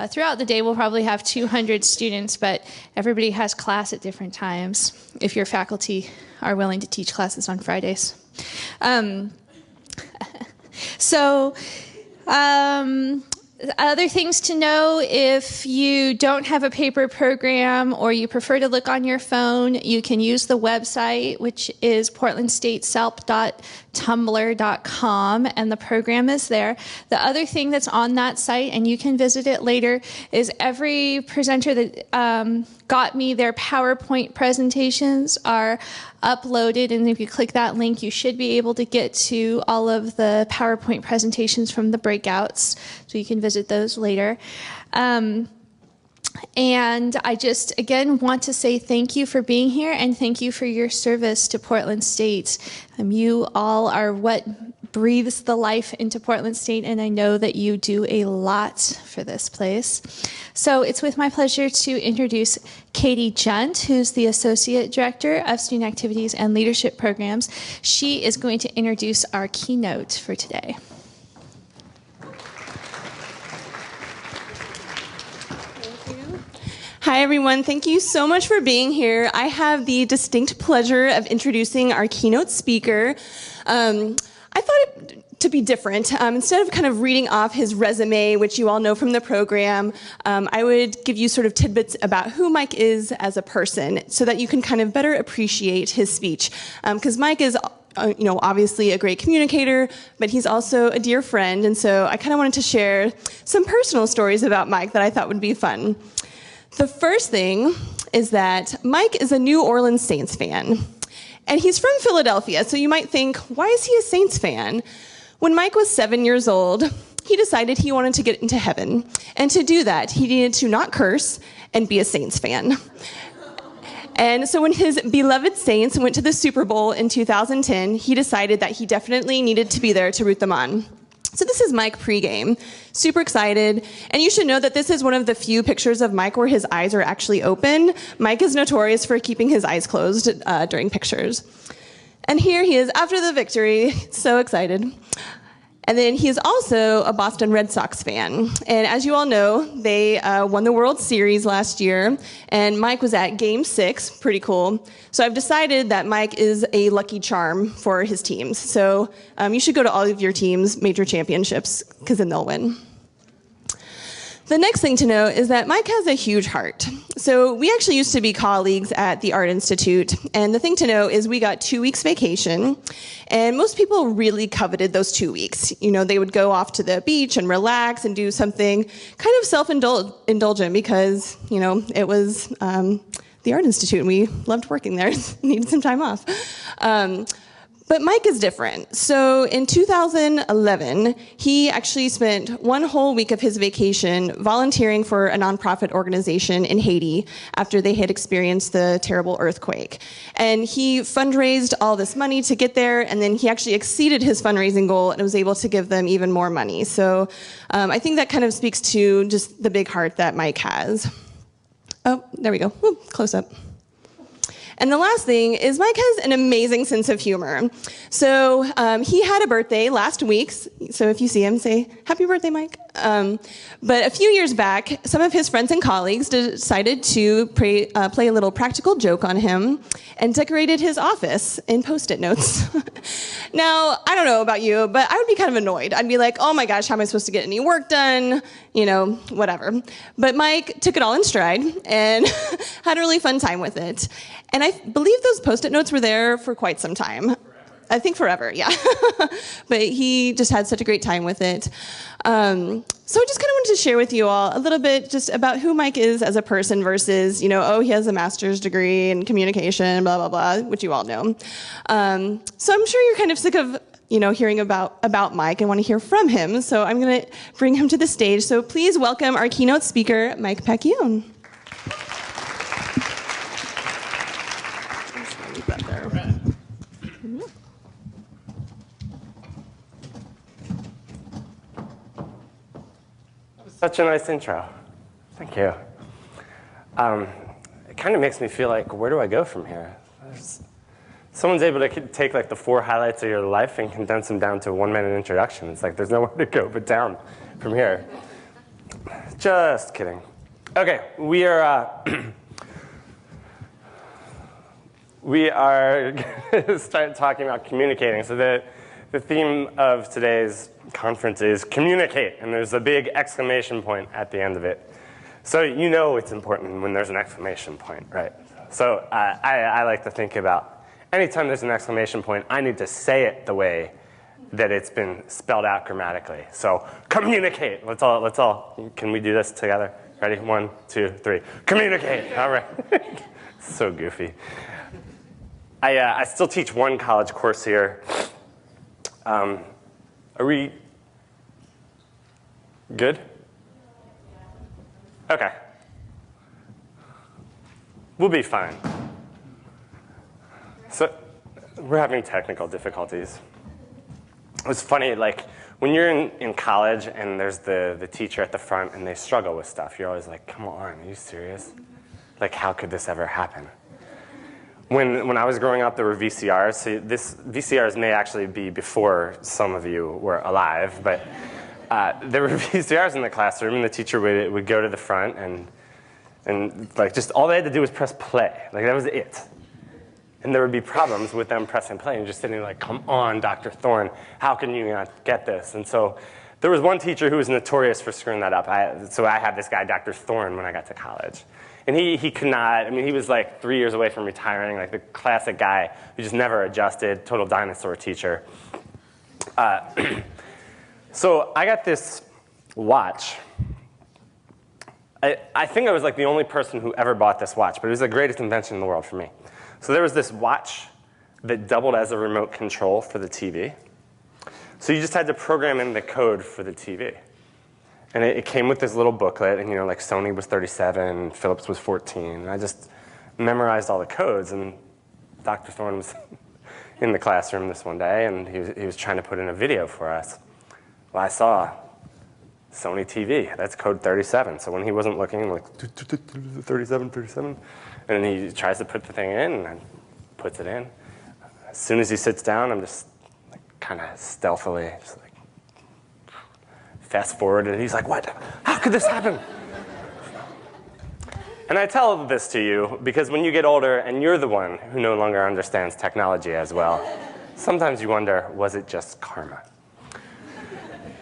Throughout the day, we'll probably have 200 students, but everybody has class at different times if your faculty are willing to teach classes on Fridays. Other things to know: if you don't have a paper program or you prefer to look on your phone, you can use the website, which is portlandstateselp.tumblr.com, and the program is there. The other thing that's on that site, and you can visit it later, is every presenter that got me their PowerPoint presentations are uploaded, and if you click that link, you should be able to get to all of the PowerPoint presentations from the breakouts, so you can visit those later. And I just, again, want to say thank you for being here, and thank you for your service to Portland State. You all are what breathes the life into Portland State, and I know that you do a lot for this place. So it's with my pleasure to introduce Katie Junt, who's the Associate Director of Student Activities and Leadership Programs. She is going to introduce our keynote for today. Hi, everyone. Thank you so much for being here. I have the distinct pleasure of introducing our keynote speaker. I thought it to be different. Instead of kind of reading off his resume, which you all know from the program, I would give you sort of tidbits about who Mike is as a person so that you can kind of better appreciate his speech. Because Mike is obviously a great communicator, but he's also a dear friend. And so I kind of wanted to share some personal stories about Mike that I thought would be fun. The first thing is that Mike is a New Orleans Saints fan. And he's from Philadelphia, so you might think, why is he a Saints fan? When Mike was 7 years old, he decided he wanted to get into heaven. And to do that, he needed to not curse and be a Saints fan. And so when his beloved Saints went to the Super Bowl in 2010, he decided that he definitely needed to be there to root them on. So this is Mike pregame, super excited. And you should know that this is one of the few pictures of Mike where his eyes are actually open. Mike is notorious for keeping his eyes closed during pictures. And here he is after the victory, so excited. And then he is also a Boston Red Sox fan. And as you all know, they won the World Series last year, and Mike was at Game 6, pretty cool. So I've decided that Mike is a lucky charm for his teams. So you should go to all of your teams' major championships, because then they'll win. The next thing to know is that Mike has a huge heart. So we actually used to be colleagues at the Art Institute, and the thing to know is we got 2 weeks vacation, and most people really coveted those 2 weeks. You know, they would go off to the beach and relax and do something kind of self-indulgent because, it was the Art Institute, and we loved working there, needed some time off. But Mike is different. So in 2011, he actually spent 1 whole week of his vacation volunteering for a nonprofit organization in Haiti after they had experienced the terrible earthquake. And he fundraised all this money to get there, and then he actually exceeded his fundraising goal and was able to give them even more money. So I think that kind of speaks to just the big heart that Mike has. Oh, there we go. Woo, close up. And the last thing is Mike has an amazing sense of humor. So he had a birthday last week. So if you see him, say, happy birthday, Mike. But a few years back, some of his friends and colleagues decided to play a little practical joke on him and decorated his office in Post-it notes. Now, I don't know about you, but I would be kind of annoyed. I'd be like, oh my gosh, how am I supposed to get any work done? Whatever. But Mike took it all in stride and had a really fun time with it. And I believe those Post-it notes were there for quite some time. I think forever, yeah. But he just had such a great time with it. So I just kind of wanted to share with you all a little bit just about who Mike is as a person versus, he has a master's degree in communication, blah, blah, blah, which you all know. So I'm sure you're kind of sick of, hearing about Mike and want to hear from him. So I'm going to bring him to the stage. So please welcome our keynote speaker, Mike Pacchione. Such a nice intro. Thank you. It kind of makes me feel like, where do I go from here? Someone's able to take like the 4 highlights of your life and condense them down to a 1-minute introduction. It's like there's nowhere to go but down from here. Just kidding. Okay, we are we are going to start talking about communicating. So the theme of today's conference is communicate, and there's a big exclamation point at the end of it. So you know it's important when there's an exclamation point, right? So I like to think about anytime there's an exclamation point, I need to say it the way that it's been spelled out grammatically. So communicate. Let's all. Can we do this together? Ready? 1, 2, 3. Communicate. All right. So goofy. I still teach one college course here. Are we good? Okay. We'll be fine. So we're having technical difficulties. It was funny, like, when you're in college and there's the teacher at the front and they struggle with stuff, you're always like, come on, are you serious? Like, how could this ever happen? When I was growing up, there were VCRs. So VCRs may actually be before some of you were alive, but there were VCRs in the classroom, and the teacher would go to the front, and like, just all they had to do was press play. Like, that was it. And there would be problems with them pressing play and just sitting there like, come on, Dr. Thorne, how can you not get this? And so there was one teacher who was notorious for screwing that up. So I had this guy, Dr. Thorne, when I got to college. And he could not, I mean, he was like 3 years away from retiring, like the classic guy who just never adjusted, total dinosaur teacher. So I got this watch. I think I was like the only person who ever bought this watch, but it was the greatest invention in the world for me. So there was this watch that doubled as a remote control for the TV. So you just had to program in the code for the TV. And it came with this little booklet, and like Sony was 37, Philips was 14. And I just memorized all the codes, and Dr. Thorne was in the classroom this one day, and he was trying to put in a video for us. Well, I saw Sony TV, that's code 37. So when he wasn't looking, I'm like, 37, 37. And then he tries to put the thing in, and puts it in. As soon as he sits down, I'm just like, kind of stealthily, just like, fast forward, and he's like, what? How could this happen? And I tell this to you because when you get older and you're the one who no longer understands technology as well, sometimes you wonder, was it just karma?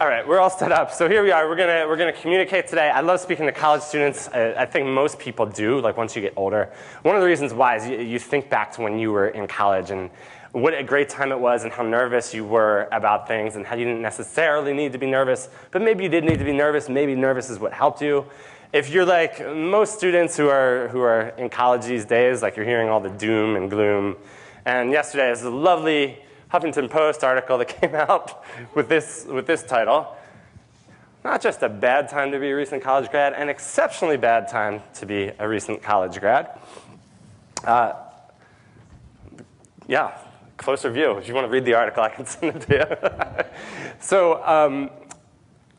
All right, we're all set up. So here we are. We're gonna communicate today. I love speaking to college students. I think most people do, like once you get older. One of the reasons why is you think back to when you were in college and what a great time it was and how nervous you were about things and how you didn't necessarily need to be nervous, but maybe you did need to be nervous. Maybe nervous is what helped you. If you're like most students who are in college these days, like you're hearing all the doom and gloom. And yesterday was a lovely Huffington Post article that came out with this title. Not just a bad time to be a recent college grad, an exceptionally bad time to be a recent college grad. Yeah, closer view. If you want to read the article, I can send it to you. So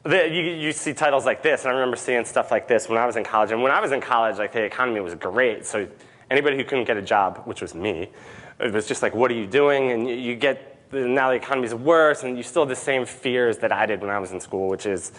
you see titles like this, and I remember seeing stuff like this when I was in college. And when I was in college, like the economy was great. So anybody who couldn't get a job, which was me, it was just like, what are you doing? And you get, now the economy's worse, and you still have the same fears that I did when I was in school, which is,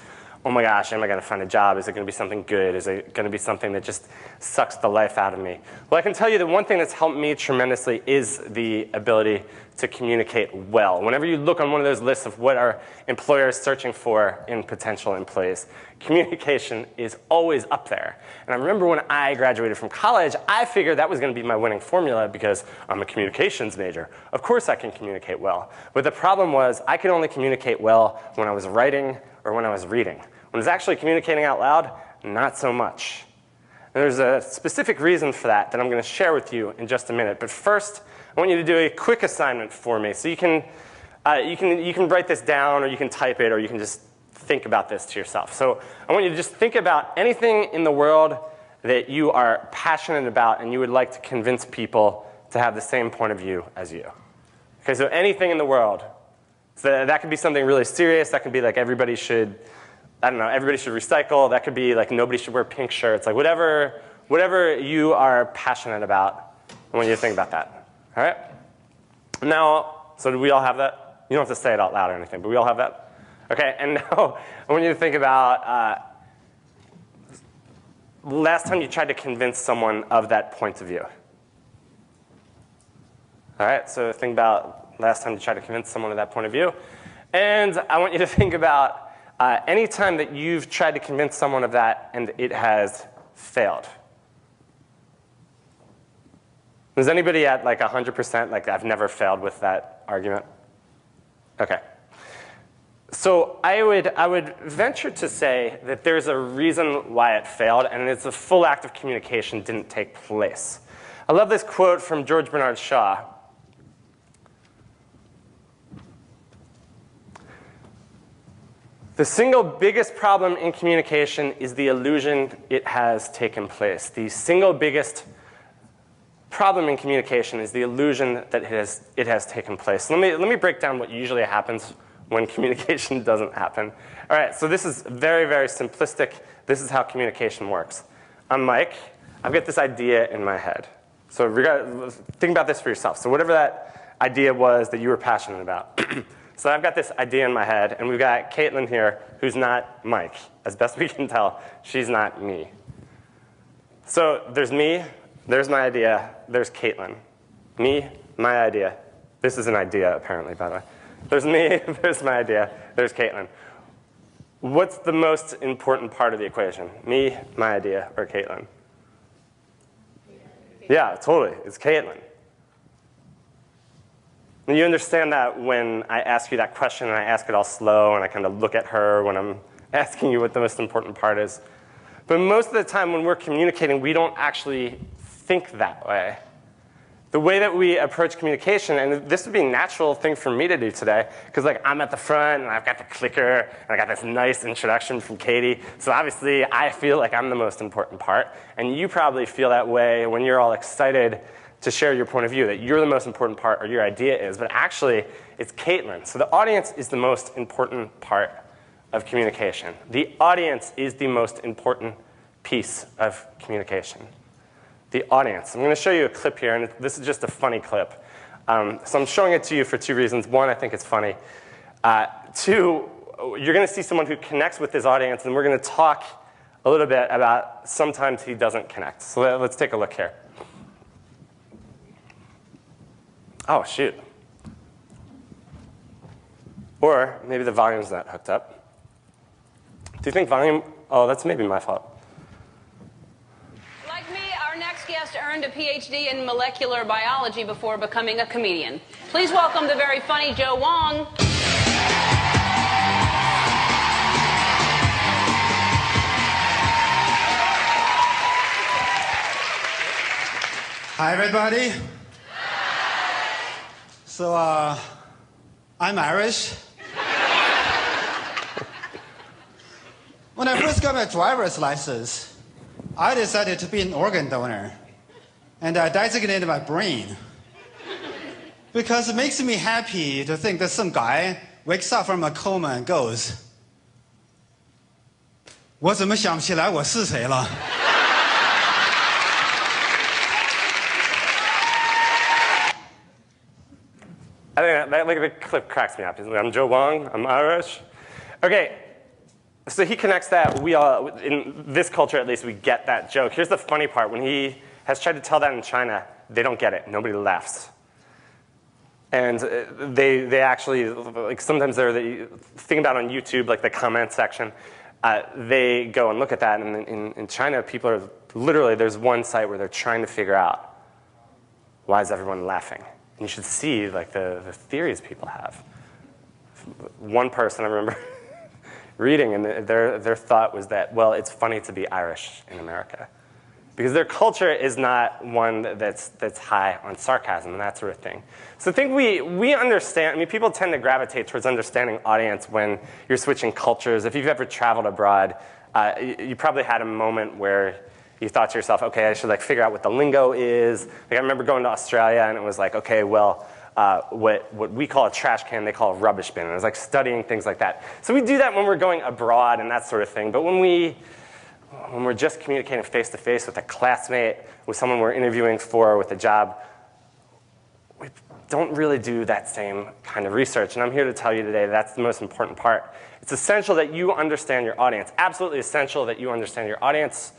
oh my gosh, am I going to find a job? Is it going to be something good? Is it going to be something that just sucks the life out of me? Well, I can tell you that one thing that's helped me tremendously is the ability to communicate well. Whenever you look on one of those lists of what are employers searching for in potential employees, communication is always up there. And I remember when I graduated from college, I figured that was going to be my winning formula because I'm a communications major. Of course I can communicate well. But the problem was I could only communicate well when I was writing or when I was reading. When I was actually communicating out loud, not so much. And there's a specific reason for that I'm going to share with you in just a minute. But first, I want you to do a quick assignment for me. So you can write this down, or you can type it, or you can just think about this to yourself. So I want you to just think about anything in the world that you are passionate about and you would like to convince people to have the same point of view as you. Okay, so anything in the world. So that could be something really serious. That could be like everybody should recycle. That could be like nobody should wear pink shirts. Like whatever you are passionate about, I want you to think about that. All right? Now, so do we all have that? You don't have to say it out loud or anything, but we all have that? Okay, and now I want you to think about last time you tried to convince someone of that point of view? All right, so think about last time you tried to convince someone of that point of view. And I want you to think about any time that you've tried to convince someone of that and it has failed. Is anybody at like 100%, like I've never failed with that argument? Okay. So I would venture to say that there's a reason why it failed, and it's a full act of communication didn't take place. I love this quote from George Bernard Shaw. The single biggest problem in communication is the illusion it has taken place. The single biggest problem in communication is the illusion that it has taken place. Let me break down what usually happens when communication doesn't happen. All right, so this is very, very simplistic. This is how communication works. I'm Mike. I've got this idea in my head. So think about this for yourself. So whatever that idea was that you were passionate about. So I've got this idea in my head, and we've got Caitlin here, who's not Mike. As best we can tell, she's not me. So there's me, there's my idea, there's Caitlin. Me, my idea. This is an idea, apparently, by the way. There's me, there's my idea, there's Caitlin. What's the most important part of the equation? Me, my idea, or Caitlin? Yeah, totally. It's Caitlin. And you understand that when I ask you that question and I ask it all slow and I kind of look at her when I'm asking you what the most important part is. But most of the time when we're communicating, we don't actually think that way. The way that we approach communication, and this would be a natural thing for me to do today, because like I'm at the front and I've got the clicker and I got this nice introduction from Katie. So obviously I feel like I'm the most important part. And you probably feel that way when you're all excited to share your point of view, that you're the most important part or your idea is. But actually, it's Caitlin. So the audience is the most important part of communication. The audience is the most important piece of communication. The audience. I'm going to show you a clip here, and this is just a funny clip. So I'm showing it to you for two reasons. One, I think it's funny. Two, you're going to see someone who connects with his audience, and we're going to talk a little bit about sometimes he doesn't connect. So let's take a look here. Oh, shoot. Or maybe the volume's not hooked up. Do you think volume? Oh, that's maybe my fault. Like me, our next guest earned a PhD in molecular biology before becoming a comedian. Please welcome the very funny Joe Wong. Hi, everybody. So, I'm Irish. When I first got my driver's license, I decided to be an organ donor. And I designated my brain. Because it makes me happy to think that some guy wakes up from a coma and goes, 我怎么想不起来我是谁了? I think the clip cracks me up. He's like, I'm Joe Wong, I'm Irish. Okay, so he connects that. We all, in this culture at least, we get that joke. Here's the funny part. When he has tried to tell that in China, they don't get it. Nobody laughs. And they actually, like sometimes they're, think about on YouTube, like the comment section, they go and look at that. And in China, people are literally, there's one site where they're trying to figure out, why is everyone laughing? You should see like the theories people have. One person I remember reading, and their thought was that, well, it's funny to be Irish in America. Because their culture is not one that's high on sarcasm and that sort of thing. So I think we understand, I mean, people tend to gravitate towards understanding audience when you're switching cultures. If you've ever traveled abroad, you probably had a moment where you thought to yourself, okay, I should like figure out what the lingo is. Like I remember going to Australia and it was like, okay, well, what we call a trash can, they call a rubbish bin. And it was like studying things like that. So we do that when we're going abroad and that sort of thing. But when we're just communicating face-to-face with a classmate, with someone we're interviewing for, with a job, we don't really do that same kind of research. And I'm here to tell you today that's the most important part. It's essential that you understand your audience. Absolutely essential that you understand your audience.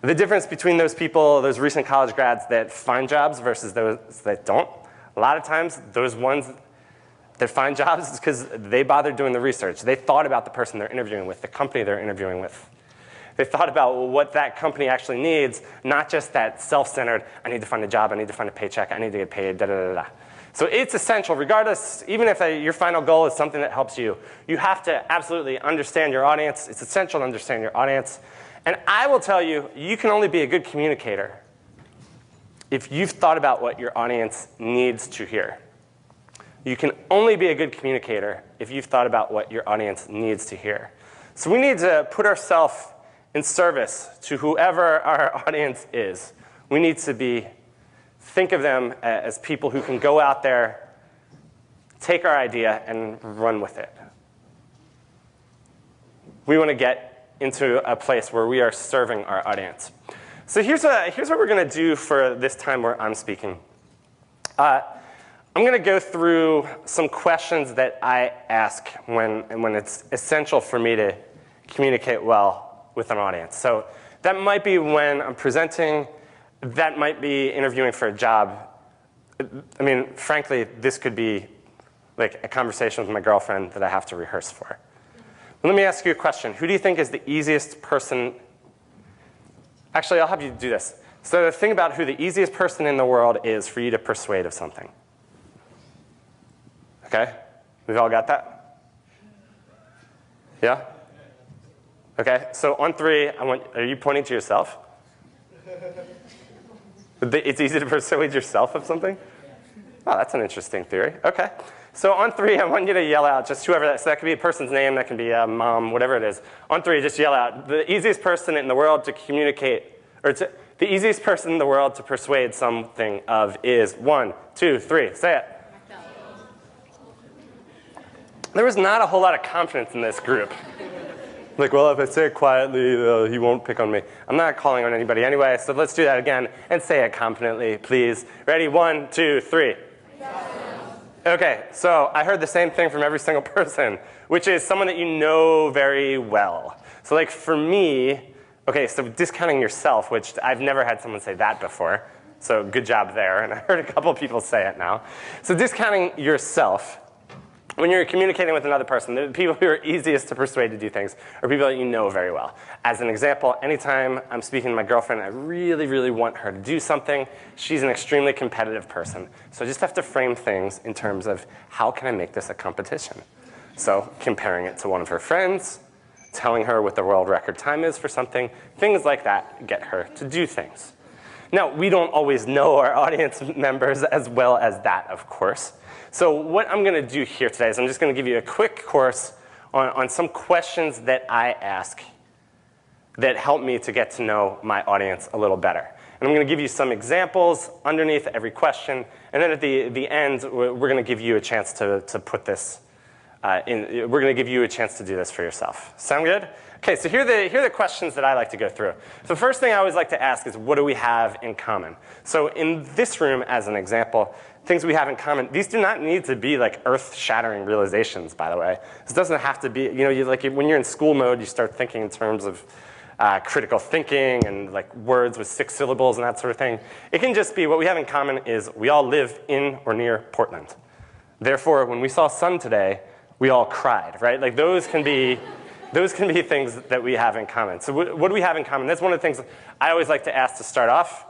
The difference between those people, those recent college grads that find jobs versus those that don't, a lot of times those ones that find jobs is because they bothered doing the research. They thought about the person they're interviewing with, the company they're interviewing with. They thought about what that company actually needs, not just that self-centered, I need to find a job, I need to find a paycheck, I need to get paid, da-da-da-da. So it's essential, regardless, even if your final goal is something that helps you, you have to absolutely understand your audience. It's essential to understand your audience. And I will tell you, you can only be a good communicator if you've thought about what your audience needs to hear. You can only be a good communicator if you've thought about what your audience needs to hear. So we need to put ourselves in service to whoever our audience is. We need to think of them as people who can go out there, take our idea, and run with it. We want to get into a place where we are serving our audience. So here's what we're going to do for this time where I'm speaking. I'm going to go through some questions that I ask when it's essential for me to communicate well with an audience. So that might be when I'm presenting. That might be interviewing for a job. I mean, frankly, this could be like a conversation with my girlfriend that I have to rehearse for. Let me ask you a question. Who do you think is the easiest person? Actually, I'll have you do this. So think about who the easiest person in the world is for you to persuade of something. Okay? We've all got that? Yeah? Okay, so on 3, are you pointing to yourself? It's easy to persuade yourself of something? Oh, that's an interesting theory. Okay. So on 3, I want you to yell out just whoever that is. So that could be a person's name, that can be a mom, whatever it is. On 3, just yell out, the easiest person in the world to communicate, the easiest person in the world to persuade something of is 1, 2, 3. Say it. There was not a whole lot of confidence in this group. Like, well, if I say it quietly, he won't pick on me. I'm not calling on anybody anyway, so let's do that again and say it confidently, please. Ready? 1, 2, 3. Okay, so I heard the same thing from every single person, which is someone that you know very well. So like for me, okay, so discounting yourself, which I've never had someone say that before, so good job there, and I heard a couple people say it now. So discounting yourself, when you're communicating with another person, the people who are easiest to persuade to do things are people that you know very well. As an example, anytime I'm speaking to my girlfriend, I really, really want her to do something. She's an extremely competitive person. So I just have to frame things in terms of how can I make this a competition? So comparing it to one of her friends, telling her what the world record time is for something, things like that get her to do things. Now, we don't always know our audience members as well as that, of course. So what I'm going to do here today is I'm just going to give you a quick course on some questions that I ask that help me to get to know my audience a little better. And I'm going to give you some examples underneath every question. And then at the end, we're going to give you a chance to put this we're going to give you a chance to do this for yourself. Sound good? Okay, so here are the questions that I like to go through. So the first thing I always like to ask is, what do we have in common? So in this room, as an example, things we have in common, these do not need to be like earth-shattering realizations, by the way. This doesn't have to be, when you're in school mode, you start thinking in terms of critical thinking and like words with 6 syllables and that sort of thing. It can just be, what we have in common is we all live in or near Portland. Therefore, when we saw sun today, we all cried, right? Like those can be things that we have in common. So what do we have in common? That's one of the things I always like to ask to start off.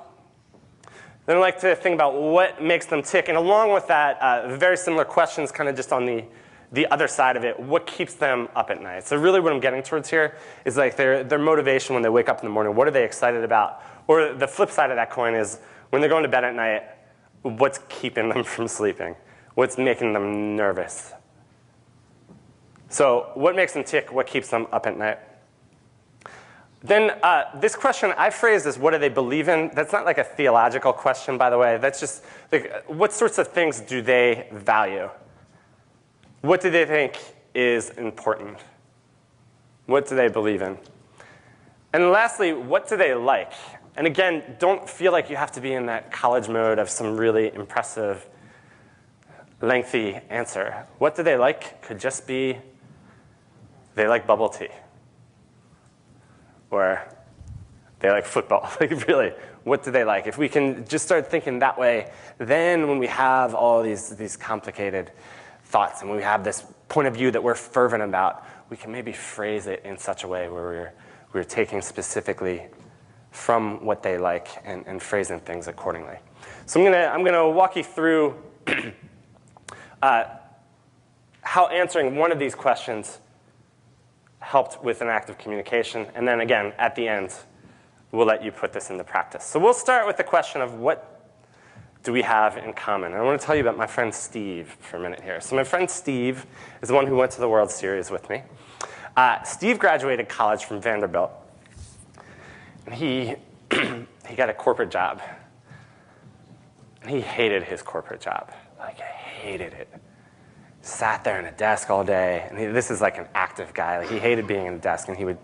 Then I like to think about what makes them tick. And along with that, very similar questions kind of just on the other side of it. What keeps them up at night? So really what I'm getting towards here is like their motivation when they wake up in the morning. What are they excited about? Or the flip side of that coin is when they're going to bed at night, what's keeping them from sleeping? What's making them nervous? So what makes them tick? What keeps them up at night? Then this question I phrased as, what do they believe in? That's not like a theological question, by the way. That's just like, what sorts of things do they value? What do they think is important? What do they believe in? And lastly, what do they like? And again, don't feel like you have to be in that college mode of some really impressive, lengthy answer. What do they like could just be, they like bubble tea. Or They like football. Like, really, what do they like? If we can just start thinking that way, then when we have all these complicated thoughts and we have this point of view that we're fervent about, we can maybe phrase it in such a way where we're taking specifically from what they like and phrasing things accordingly. So I'm gonna walk you through how answering one of these questions helped with an act of communication. And then again, at the end, we'll let you put this into practice. So we'll start with the question of what do we have in common? And I want to tell you about my friend Steve for a minute here. So my friend Steve is the one who went to the World Series with me. Steve graduated college from Vanderbilt. And he got a corporate job. And he hated his corporate job. Like, hated it. Sat there in a desk all day. And this is like an active guy. Like, he hated being in a desk. And he would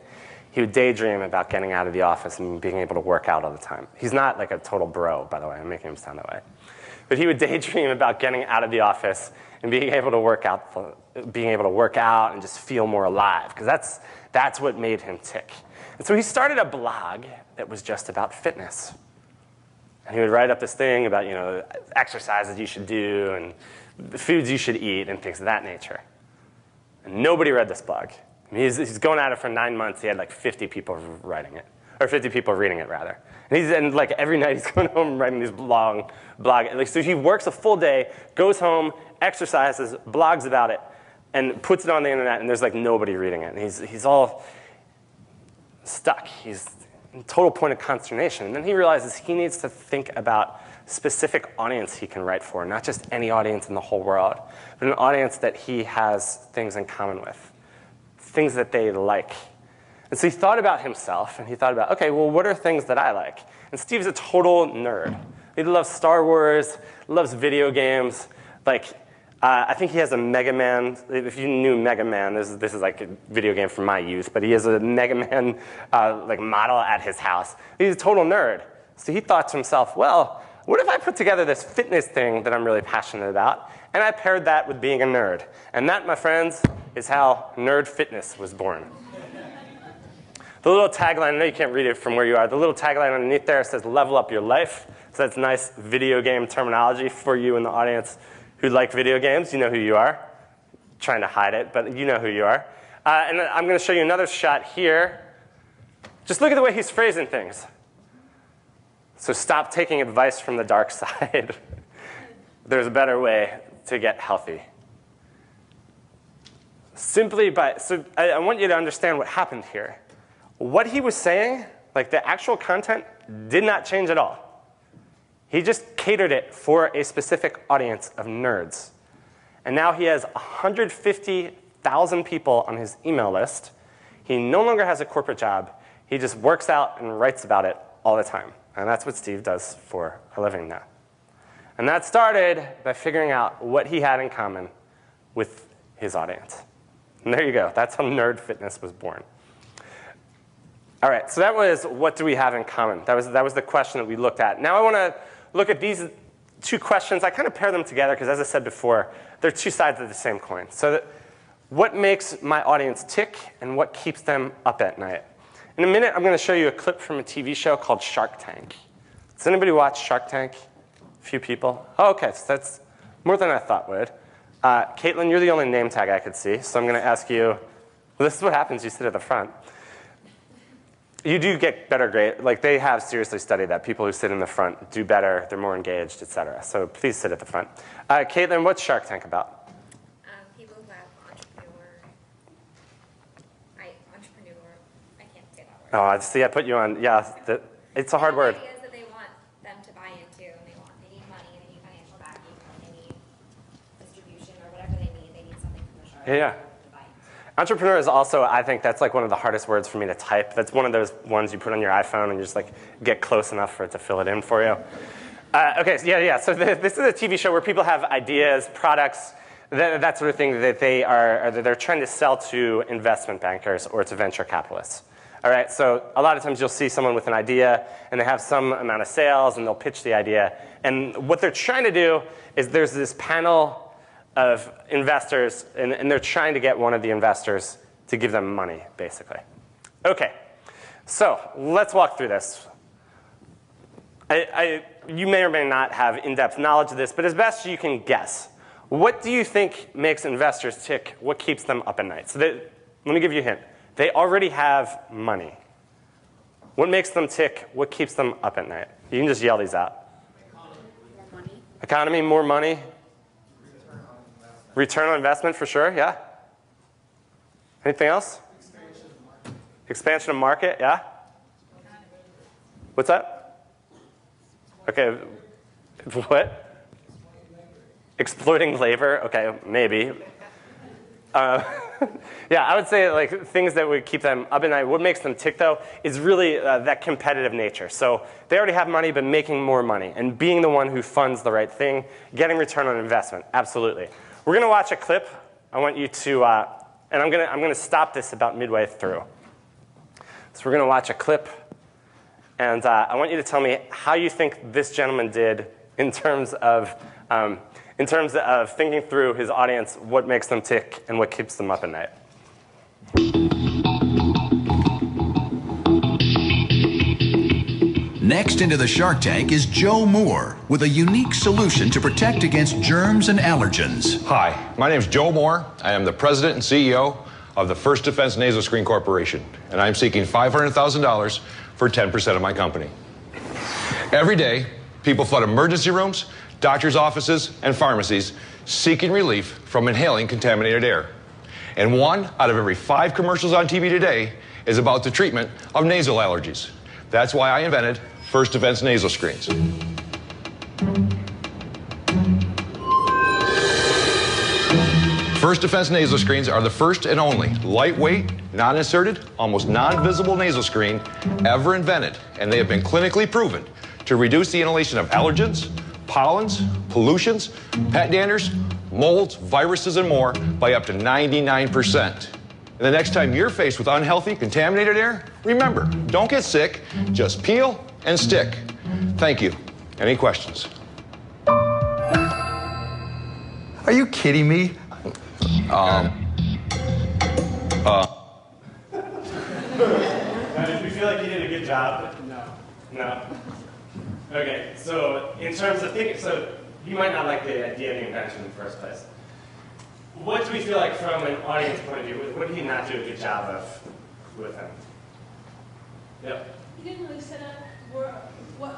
daydream about getting out of the office and being able to work out all the time. He's not like a total bro, by the way. I'm making him sound that way. But he would daydream about getting out of the office and being able to work out and just feel more alive, because that's what made him tick. And so he started a blog that was just about fitness. And he would write up this thing about, exercises you should do and the foods you should eat and things of that nature. And nobody read this blog. I mean, he's going at it for 9 months. He had like 50 people writing it, or 50 people reading it, rather. And like every night he's going home and writing these long blog. So he works a full day, goes home, exercises, blogs about it, and puts it on the internet, and there's like nobody reading it. And he's all stuck. He's in total point of consternation. And then he realizes he needs to think about specific audience he can write for, not just any audience in the whole world, but an audience that he has things in common with, things that they like. And so he thought about himself, and he thought about, okay, well, what are things that I like? And Steve's a total nerd. He loves Star Wars, loves video games. Like, I think he has a Mega Man. If you knew Mega Man, this is like a video game from my youth, but he has a Mega Man like model at his house. He's a total nerd. So he thought to himself, well, what if I put together this fitness thing that I'm really passionate about, and I paired that with being a nerd? And that, my friends, is how Nerd Fitness was born. The little tagline, I know you can't read it from where you are, the little tagline underneath there says, level up your life. So that's nice video game terminology for you in the audience who like video games. You know who you are. Trying to hide it, but you know who you are. And I'm going to show you another shot here. Just look at the way he's phrasing things. So stop taking advice from the dark side. There's a better way to get healthy. So I want you to understand what happened here. What he was saying, like the actual content, did not change at all. He just catered it for a specific audience of nerds. And now he has 150,000 people on his email list. He no longer has a corporate job. He just works out and writes about it all the time. And that's what Steve does for a living now. And that started by figuring out what he had in common with his audience. And there you go. That's how Nerd Fitness was born. All right, so that was what do we have in common. That was the question that we looked at. Now I want to look at these two questions. I kind of pair them together because, as I said before, they're two sides of the same coin. So what makes my audience tick and what keeps them up at night? In a minute, I'm going to show you a clip from a TV show called Shark Tank. Does anybody watch Shark Tank? A few people? Oh, OK, so that's more than I thought would. Caitlin, you're the only name tag I could see, so I'm going to ask you, well, this is what happens. You sit at the front. You do get better grades. Like, they have seriously studied that. People who sit in the front do better. They're more engaged, et cetera. So please sit at the front. Caitlin, what's Shark Tank about? People who have entrepreneur, I can't say that word. Oh, see, I put you on. Yeah, it's a hard word. Ideas that they want them to buy into, and they need money, they need financial backing, they need distribution, or whatever they need something from the shark. Yeah. Entrepreneur is also, I think that's like one of the hardest words for me to type. That's one of those ones you put on your iPhone and you just like get close enough for it to fill it in for you. OK, so yeah. So this is a TV show where people have ideas, products, that sort of thing that they're trying to sell to investment bankers or to venture capitalists. All right, so a lot of times you'll see someone with an idea and they have some amount of sales and they'll pitch the idea. And what they're trying to do is there's this panel of investors, and they're trying to get one of the investors to give them money, basically. OK, So let's walk through this. You may or may not have in-depth knowledge of this, but as best you can guess, what do you think makes investors tick? What keeps them up at night? So let me give you a hint. They already have money. What makes them tick? What keeps them up at night? You can just yell these out. Economy, more money. Return on investment for sure, yeah. Anything else? Expansion of market, yeah. What's that? Okay, what? Exploiting labor, okay, maybe. Yeah, I would say like things that would keep them up at night. What makes them tick, though, is really that competitive nature. So they already have money, but making more money and being the one who funds the right thing, getting return on investment, absolutely. We're going to watch a clip. I want you to, and I'm going to stop this about midway through. So we're going to watch a clip, and I want you to tell me how you think this gentleman did in terms of thinking through his audience, what makes them tick, and what keeps them up at night. Next into the Shark Tank is Joe Moore with a unique solution to protect against germs and allergens. Hi, my name is Joe Moore. I am the president and CEO of the First Defense Nasal Screen Corporation, and I'm seeking $500,000 for 10% of my company. Every day, people flood emergency rooms, doctors' offices, and pharmacies seeking relief from inhaling contaminated air. And 1 out of every 5 commercials on TV today is about the treatment of nasal allergies. That's why I invented First Defense Nasal Screens. First Defense Nasal Screens are the first and only lightweight, non-inserted, almost non-visible nasal screen ever invented, and they have been clinically proven to reduce the inhalation of allergens, pollens, pollutions, pet danders, molds, viruses, and more by up to 99%. And the next time you're faced with unhealthy, contaminated air, remember, don't get sick, just peel and stick. Thank you. Any questions? Are you kidding me? Did you feel like you did a good job? No. Okay, so in terms of thinking, so you might not like the idea of the invention in the first place. What do we feel like from an audience point of view? What did he not do a good job of with him? Yep. He didn't really set up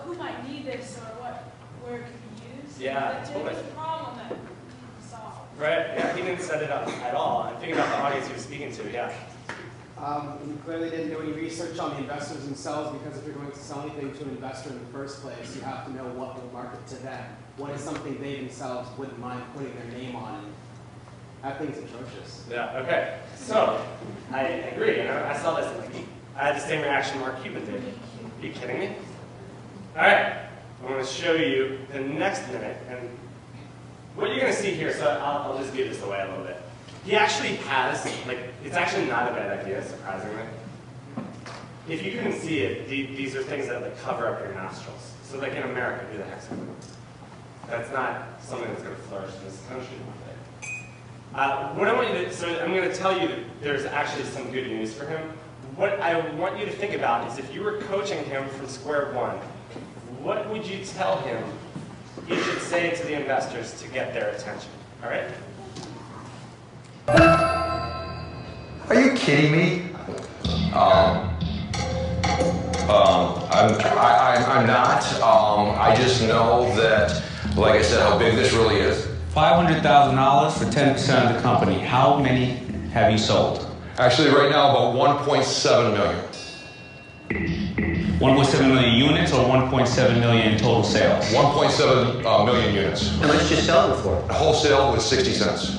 who might need this or where it could be used. Yeah, There was a problem that he needed to solve. Right, yeah, he didn't set it up at all. I'm thinking about the audience he was speaking to, yeah. You clearly didn't do any research on the investors themselves, because if you're going to sell anything to an investor in the first place, you have to know what will market to them. What is something they themselves wouldn't mind putting their name on? And that thing's atrocious. Yeah, okay. So, I agree. I saw this, and I had the same reaction Mark Cuban did. Are you kidding me? All right, I'm going to show you the next minute, and what you're going to see here, so I'll just give this away a little bit. He actually has, it's actually not a bad idea, surprisingly. If you couldn't see it, these are things that cover up your nostrils. So like in America, who the heck's going to? That's not something that's going to flourish in this country. What I want you to, so I'm going to tell you that there's actually some good news for him. What I want you to think about is if you were coaching him from square one, what would you tell him he should say to the investors to get their attention? All right? Are you kidding me? I'm not. I just know that, like I said, how big this really is. $500,000 for 10% of the company. How many have you sold? Actually, right now, about 1.7 million. 1.7 million units or 1.7 million in total sales? 1.7 million units. How much did you sell it for? Wholesale was 60 cents.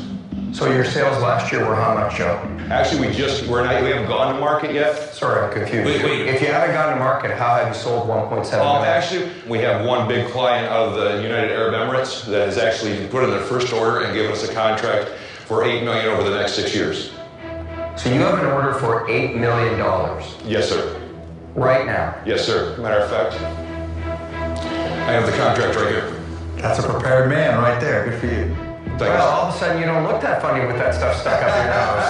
So your sales last year were how much, Joe? Actually, we haven't gone to market yet. Sorry, I'm confused. Wait. If you haven't gone to market, how have you sold 1.7 million? Actually, we have one big client out of the United Arab Emirates that has actually put in their first order and given us a contract for $8 million over the next 6 years. So you have an order for $8 million? Yes, sir. Right now? Yes, sir. Matter of fact, I have the contract right here. That's a prepared man right there. Good for you. Thanks. Well, all of a sudden you don't look that funny with that stuff stuck up your nose.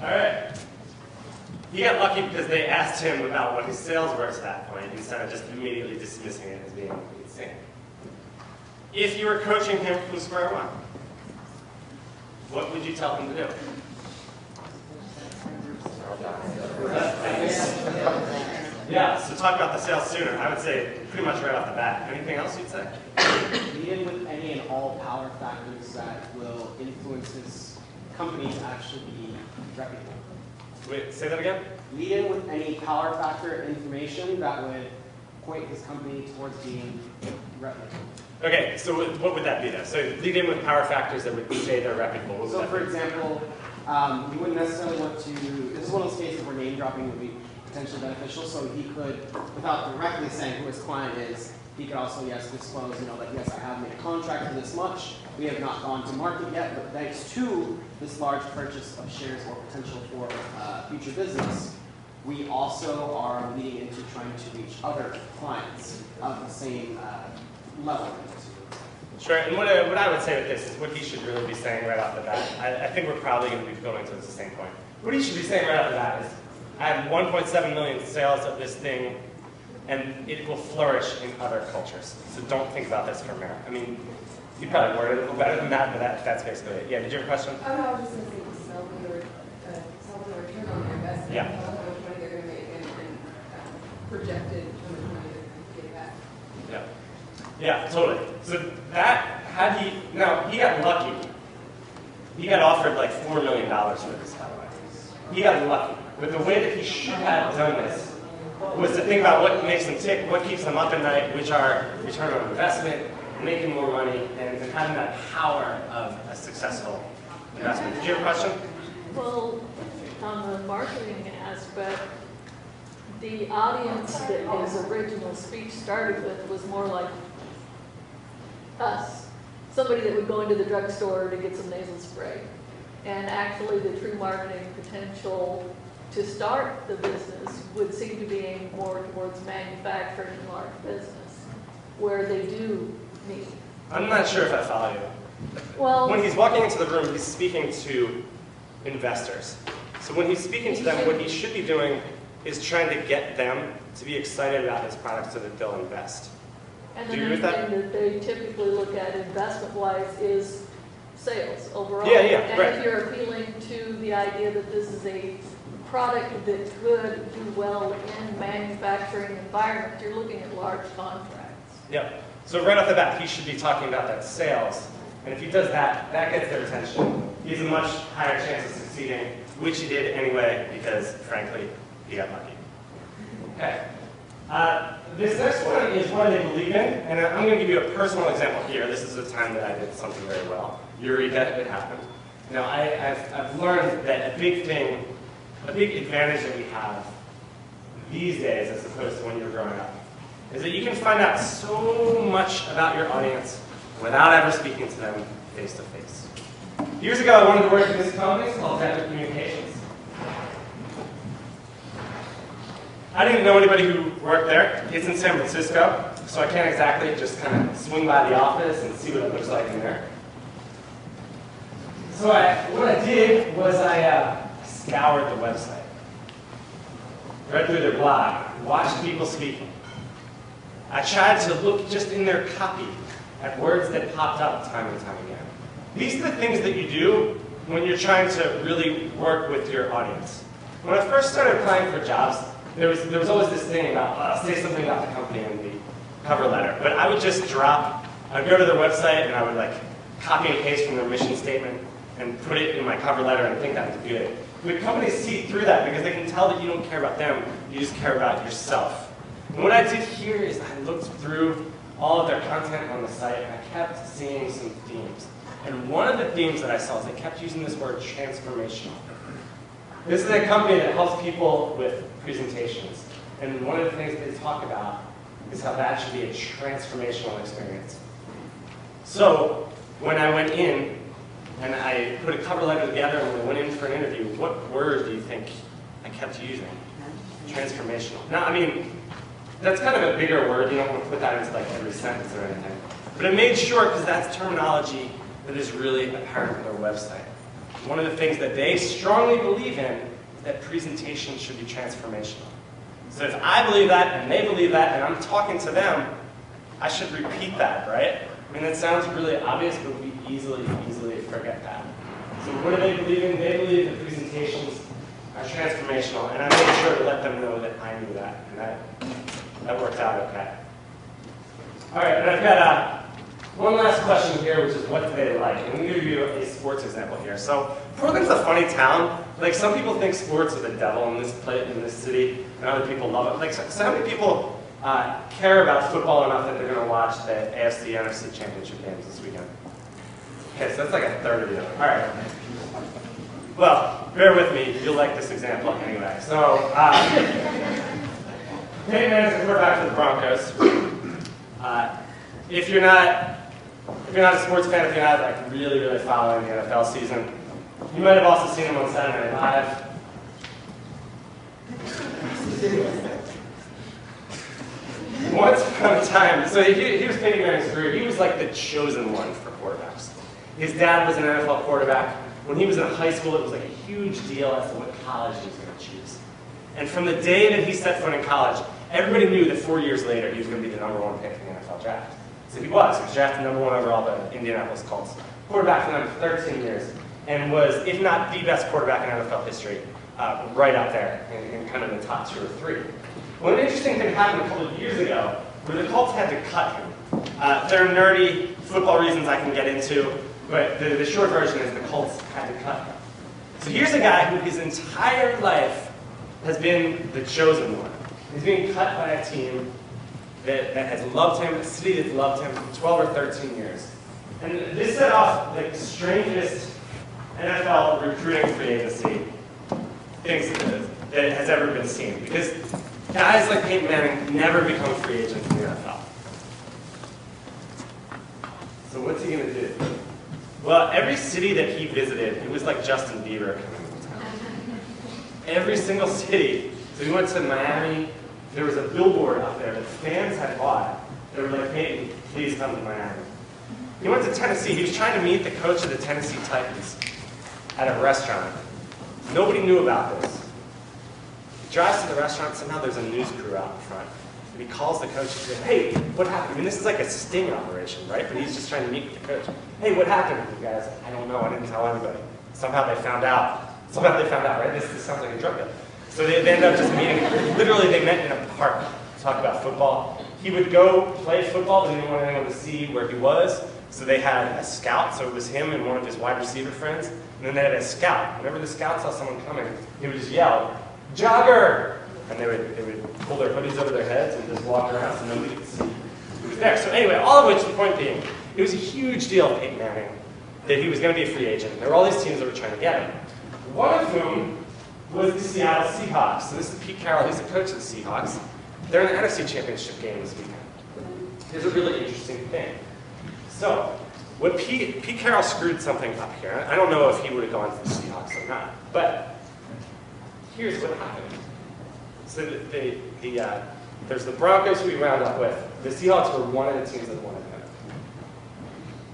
All right. He got lucky because they asked him about what his sales were at that point, instead of just immediately dismissing it as being insane. If you were coaching him from square one, what would you tell him to do? Yeah, so talk about the sales sooner. I would say pretty much right off the bat. Anything else you'd say? Lead in with any and all power factors that will influence his company to actually be reputable. Wait, say that again? Lead in with any power factor information that would point his company towards being reputable. Okay, so what would that be then? So lead in with power factors that would say they're reputable. So for example, you wouldn't necessarily want to, this is one of those cases where name dropping would be potentially beneficial, so he could, without directly saying who his client is, he could also, yes, disclose, that yes, I have made a contract for this much, we have not gone to market yet, but thanks to this large purchase of shares or potential for future business, we also are leading into trying to reach other clients of the same level. Sure, and what I would say with this is what he should really be saying right off the bat. I think we're probably going to be going towards the same point. What he should be saying right off the bat is, I have 1.7 million sales of this thing, and it will flourish in other cultures. So don't think about this for a minute. I mean, you probably worded it a little better than that, but that's basically it. Yeah, did you have a question? Oh, no, I was just going to say, sell the return on their investment. Yeah. How much money they're going to make and projected how much money they're going to get back. Yeah. Yeah, totally. So that, he got lucky. He got offered like $4 million for this, by the way. He got lucky. But the way that he should have done this was to think about what makes them tick, what keeps them up at night, which are return on investment, making more money, and having that power of a successful investment. Did you have a question? Well, on the marketing aspect, the audience that his original speech started with was more like us. Somebody that would go into the drugstore to get some nasal spray. And actually the true marketing potential to start the business would seem to be aimed more towards manufacturing and large business, where they do need. I'm not sure if I follow you. Well, when he's walking into the room, he's speaking to investors. So when he's speaking to them, what he should be doing is trying to get them to be excited about his product so that they'll invest. And Do the you agree main with that? thing that they typically look at investment-wise is sales overall. Yeah, yeah, and right. if you're appealing to the idea that this is a product that could do well in manufacturing environment, you're looking at large contracts. Yep. So right off the bat, he should be talking about that sales. And if he does that, that gets their attention. He has a much higher chance of succeeding, which he did anyway, because frankly, he got lucky. Okay. This next one is what they believe in, and I'm going to give you a personal example here. This is a time that I did something very well. Eureka, it happened. Now, I've learned that a big advantage that we have these days, as opposed to when you were growing up, is that you can find out so much about your audience without ever speaking to them face to face. Years ago, I wanted to work in this company called Adjunct Communications. I didn't know anybody who worked there. It's in San Francisco, so I can't exactly just kind of swing by the office and see what it looks like in there. So what I did was I scoured the website, read through their blog, watched people speaking. I tried to look just in their copy at words that popped up time and time again. These are the things that you do when you're trying to really work with your audience. When I first started applying for jobs, there was always this thing about, say something about the company in the cover letter. But I would just I'd go to their website and I would like copy and paste from their mission statement and put it in my cover letter and think that was good. But companies see through that because they can tell that you don't care about them, you just care about yourself. And what I did here is I looked through all of their content on the site and I kept seeing some themes. And one of the themes that I saw is they kept using this word transformational. This is a company that helps people with presentations. And one of the things that they talk about is how that should be a transformational experience. So when I went in and I put a cover letter together and we went in for an interview, what word do you think I kept using? Transformational. Now, I mean, that's kind of a bigger word. You don't want to put that into like every sentence or anything. But I made sure because that's terminology that is really apparent on their website. One of the things that they strongly believe in that presentation should be transformational. So if I believe that and they believe that and I'm talking to them, I should repeat that, right? I mean, that sounds really obvious, but we easily forget that. So what do they believe in? They believe that presentations are transformational, and I made sure to let them know that I knew that, and that worked out okay. All right, and I've got one last question here, which is what do they like? And I'm going to give you a sports example here. So Portland's a funny town. Like, some people think sports are the devil in this city, and other people love it. Like, so how many people care about football enough that they're going to watch the AFC, NFC championship games this weekend? Okay, so that's like a third of you. All right. Well, bear with me. You'll like this example anyway. So, Peyton Manning's the quarterback for the Broncos. If you're not a sports fan, if you're not like really following the NFL season, you might have also seen him on Saturday Night Live. Once upon a time, so he was Peyton Manning's career. He was like the chosen one for quarterbacks. His dad was an NFL quarterback. When he was in high school, it was like a huge deal as to what college he was going to choose. And from the day that he set foot in college, everybody knew that 4 years later he was going to be the #1 pick in the NFL draft. So he was drafted #1 overall by the Indianapolis Colts. Quarterback for them for 13 years, and was, if not the best quarterback in NFL history, right up there in kind of the top 2 or 3. Well, an interesting thing happened a couple of years ago where the Colts had to cut him. There are nerdy football reasons I can get into, but the short version is the Colts had to cut him. So here's a guy who his entire life has been the chosen one. He's being cut by a team that has loved him, a city that's loved him for 12 or 13 years. And this set off like the strangest NFL recruiting free agency things that has ever been seen. Because guys like Peyton Manning never become free agents in the NFL. So what's he going to do? Well, every city that he visited, it was like Justin Bieber coming to town. Every single city. So he went to Miami. There was a billboard out there that fans had bought. They were like, "Peyton, please come to Miami." He went to Tennessee. He was trying to meet the coach of the Tennessee Titans at a restaurant. Nobody knew about this. He drives to the restaurant. Somehow there's a news crew out in front. And he calls the coach and says, "Hey, what happened?" I mean, this is like a sting operation, right? But he's just trying to meet with the coach. "Hey, what happened?" You guys, "I don't know. I didn't tell anybody." Somehow they found out. Right? This sounds like a drug deal. So they ended up just meeting. Literally, they met in a park to talk about football. He would go play football, but he didn't want anyone to see where he was. So they had a scout. So it was him and one of his wide receiver friends. And then they had a scout. Whenever the scout saw someone coming, he would just yell, "Jogger!" And they would pull their hoodies over their heads and just walk around so nobody could see who was there. So anyway, all of which, the point being, it was a huge deal for Peyton Manning that he was going to be a free agent. There were all these teams that were trying to get him. One of whom was the Seattle Seahawks. So this is Pete Carroll. He's the coach of the Seahawks. They're in the NFC Championship game this weekend. Here's a really interesting thing. So, what Pete Carroll screwed something up here. I don't know if he would have gone to the Seahawks or not, but here's what happened. So there's the Broncos who we wound up with. The Seahawks were one of the teams that wanted him.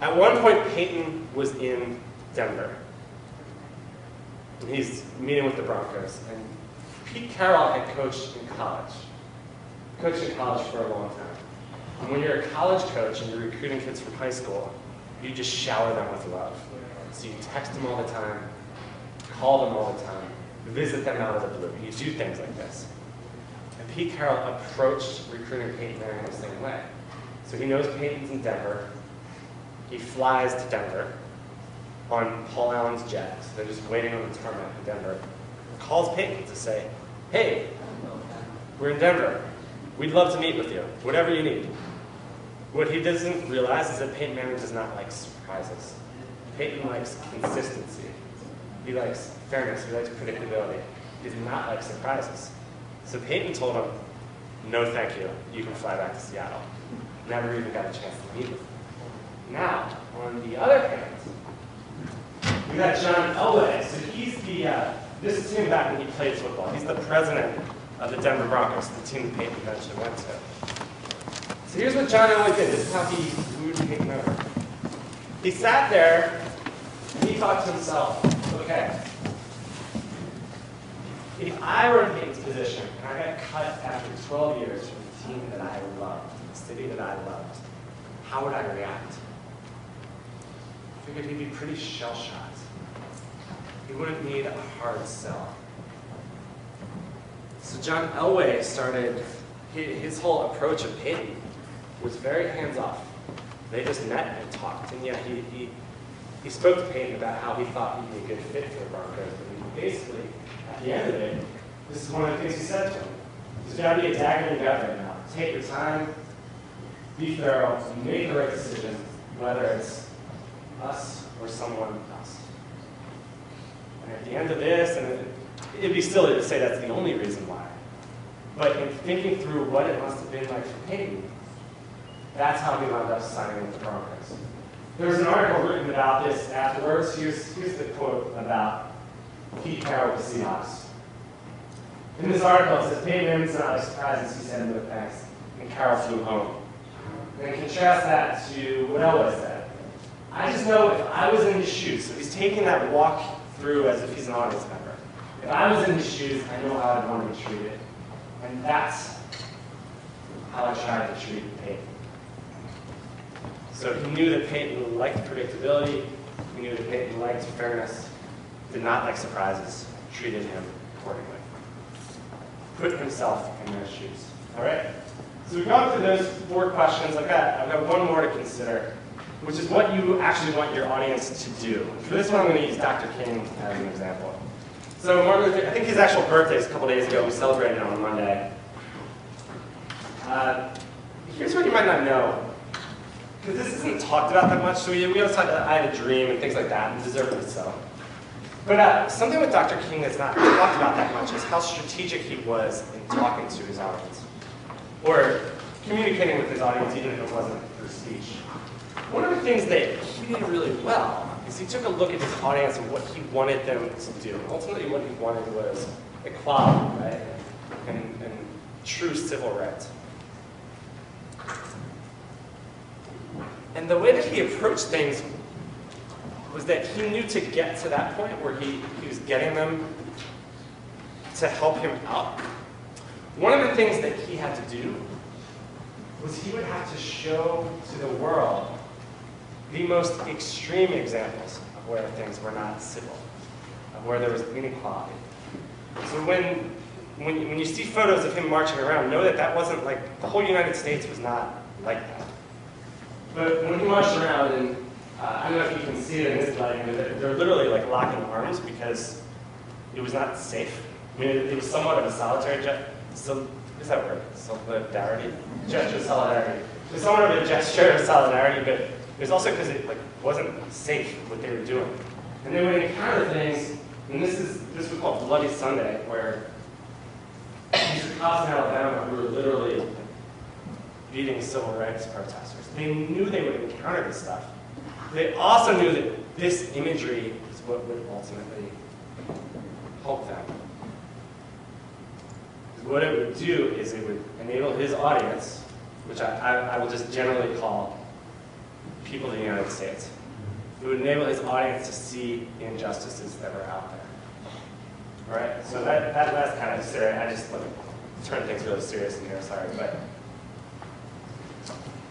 At one point, Peyton was in Denver. And he's meeting with the Broncos. And Pete Carroll had coached in college. Coached in college for a long time. And when you're a college coach and you're recruiting kids from high school, you just shower them with love. So you text them all the time, call them all the time, visit them out of the blue. You do things like this. And Pete Carroll approached recruiting Peyton Manning the same way. So he knows Peyton's in Denver. He flies to Denver on Paul Allen's jet. So they're just waiting on the tarmac in Denver. Calls Peyton to say, "Hey, we're in Denver. We'd love to meet with you, whatever you need." What he doesn't realize is that Peyton Manning does not like surprises. Peyton likes consistency. He likes fairness. He likes predictability. He does not like surprises. So Peyton told him, "No, thank you. You can fly back to Seattle." Never even got a chance to meet with him. Now, on the other hand, we got John Elway. So he's this is him back when he played football. He's the president of the Denver Broncos, the team that Peyton eventually went to. So here's what John Elway did. This is how he wooed Peyton over. He sat there and he thought to himself, "Okay, if I were in Peyton's position and I got cut after 12 years from the team that I loved, the city that I loved, how would I react? I figured he'd be pretty shell-shocked. He wouldn't need a hard sell. So John Elway started, his whole approach of Peyton was very hands-off. They just met and talked. And yeah, he spoke to Peyton about how he thought he'd be a good fit for the Broncos. But he basically, at the end of it, this is one of the things he said to him. There's got to be a dagger in the gut right now. Take your time, be thorough, and make the right decision, whether it's us or someone else. And at the end of this, and it'd be silly to say that's the only reason why. But in thinking through what it must have been like for Peyton, that's how he wound up signing with the Broncos. There's an article written about this afterwards. Here's the quote about Pete Carroll with the Seahawks. In this article, it says, Peyton was not a surprise, he said, no thanks, and Carroll flew home. And contrast that to what Elway said. I just know if I was in his shoes, so he's taking that walk through as if he's an audience member. If I was in his shoes, I know how I'd want to be treated. And that's how I tried to treat Peyton. So he knew that Peyton liked predictability, he knew that Peyton liked fairness, did not like surprises, treated him accordingly. Put himself in their shoes. All right? So we've gone through those 4 questions. I've got one more to consider, which is what you actually want your audience to do. For this one, I'm going to use Dr. King as an example. So Martin Luther, I think his actual birthday is a couple days ago. We celebrated it on Monday. Here's what you might not know. Because this isn't talked about that much. So we always talk about I had a dream and things like that, and deservedly so. But something with Dr. King that's not talked about that much is how strategic he was in talking to his audience. Or communicating with his audience even if it wasn't through speech. One of the things that he did really well is he took a look at his audience and what he wanted them to do. Ultimately what he wanted was equality, right? And true civil rights. And the way that he approached things was that he knew to get to that point where he was getting them to help him out. One of the things that he had to do was he would have to show to the world the most extreme examples of where things were not civil, of where there was inequality. So when you see photos of him marching around, know that that wasn't like, the whole United States was not like that. But when he marched around, and I don't know if you can see it in this lighting, but they're literally like locking arms because it was not safe. I mean, it was somewhat of a solitary so is that word? Solidarity? Gesture of solidarity. It was somewhat of a gesture of solidarity, but it was also because it wasn't safe what they were doing. And they would encounter things, and this was called Bloody Sunday, where these cops in Alabama who were literally beating civil rights protesters. They knew they would encounter this stuff. They also knew that this imagery is what would ultimately help them. What it would do is it would enable his audience, which I will just generally call people in the United States. It would enable his audience to see injustices that were out there. All right? So that last kind of serious. I just turn things really serious in here, sorry. But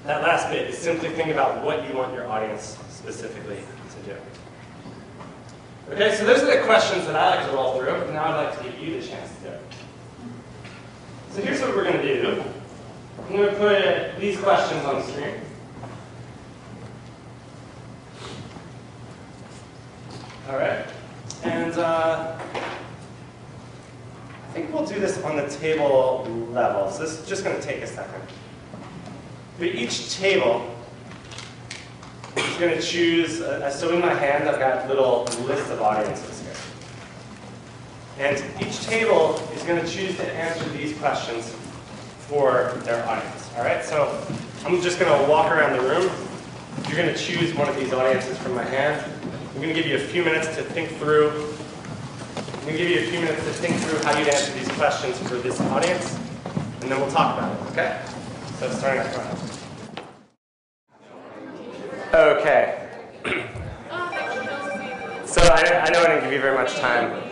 that last bit is simply think about what you want your audience specifically to do. Okay, so those are the questions that I like to roll through. Now I'd like to give you the chance to do it. So here's what we're going to do. I'm going to put these questions on the screen. All right. And I think we'll do this on the table level. So this is just going to take a second. For each table, I'm going to choose, so in my hand I've got a little list of audiences here. And each table is going to choose to answer these questions for their audience. All right, so I'm just going to walk around the room. You're going to choose one of these audiences from my hand. I'm going to give you a few minutes to think through. How you'd answer these questions for this audience, and then we'll talk about it. Okay? So starting at front. Okay. So I know I didn't give you very much time.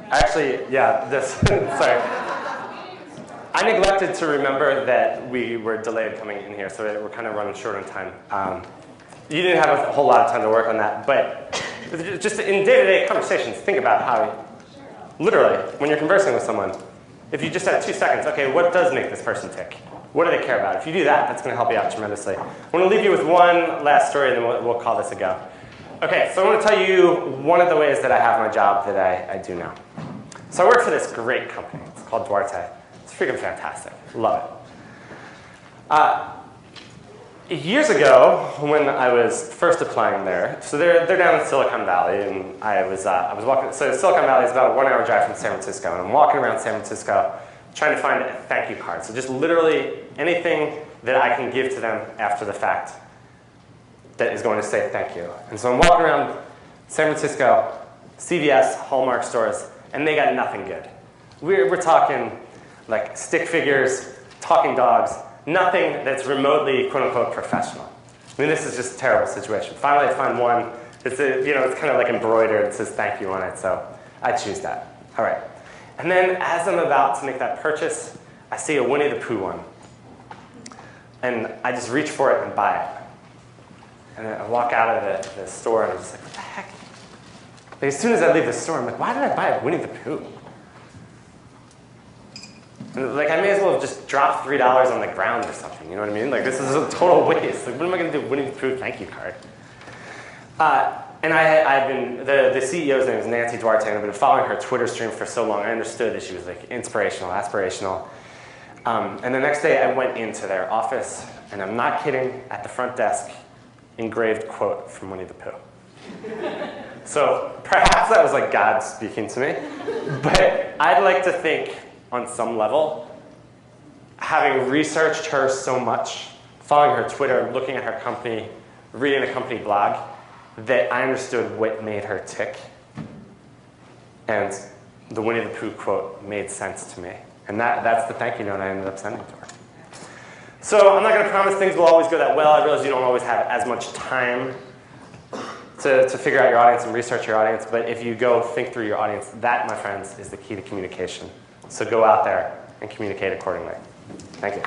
Actually, yeah, this, sorry. I neglected to remember that we were delayed coming in here, so we're kind of running short on time. You didn't have a whole lot of time to work on that, but just in day-to-day conversations, think about how, literally, when you're conversing with someone, if you just have 2 seconds, okay, what does make this person tick? What do they care about? If you do that, that's going to help you out tremendously. I want to leave you with one last story, and then we'll call this a go. Okay, so I want to tell you one of the ways that I have my job that I do now. So I work for this great company. It's called Duarte. It's freaking fantastic. Love it. Years ago, when I was first applying there, so they're down in Silicon Valley, and I was walking. So Silicon Valley is about a 1-hour drive from San Francisco, and I'm walking around San Francisco trying to find a thank you card. So just literally anything that I can give to them after the fact that is going to say thank you. And so I'm walking around San Francisco, CVS, Hallmark stores, and they got nothing good. We're talking like stick figures, talking dogs, nothing that's remotely quote-unquote professional. I mean, this is just a terrible situation. Finally, I find one. It's kind of like embroidered. It says thank you on it, so I choose that. All right. And then as I'm about to make that purchase, I see a Winnie the Pooh one. And I just reach for it and buy it. And I walk out of the store, and I'm just like, what the heck? Like, as soon as I leave the store, I'm like, why did I buy a Winnie the Pooh? And, like, I may as well have just dropped $3 on the ground or something, you know what I mean? Like, this is a total waste. Like, what am I going to do with Winnie the Pooh thank you card? And I've been, the CEO's name is Nancy Duarte, and I've been following her Twitter stream for so long. I understood that she was like inspirational, aspirational. And the next day I went into their office, and I'm not kidding, at the front desk, engraved quote from Winnie the Pooh. So perhaps that was like God speaking to me, but I'd like to think on some level, having researched her so much, following her Twitter, looking at her company, reading the company blog, that I understood what made her tick. And the Winnie the Pooh quote made sense to me. And that's the thank you note I ended up sending to her. So I'm not going to promise things will always go that well. I realize you don't always have as much time to figure out your audience and research your audience. But if you go think through your audience, that, my friends, is the key to communication. So go out there and communicate accordingly. Thank you.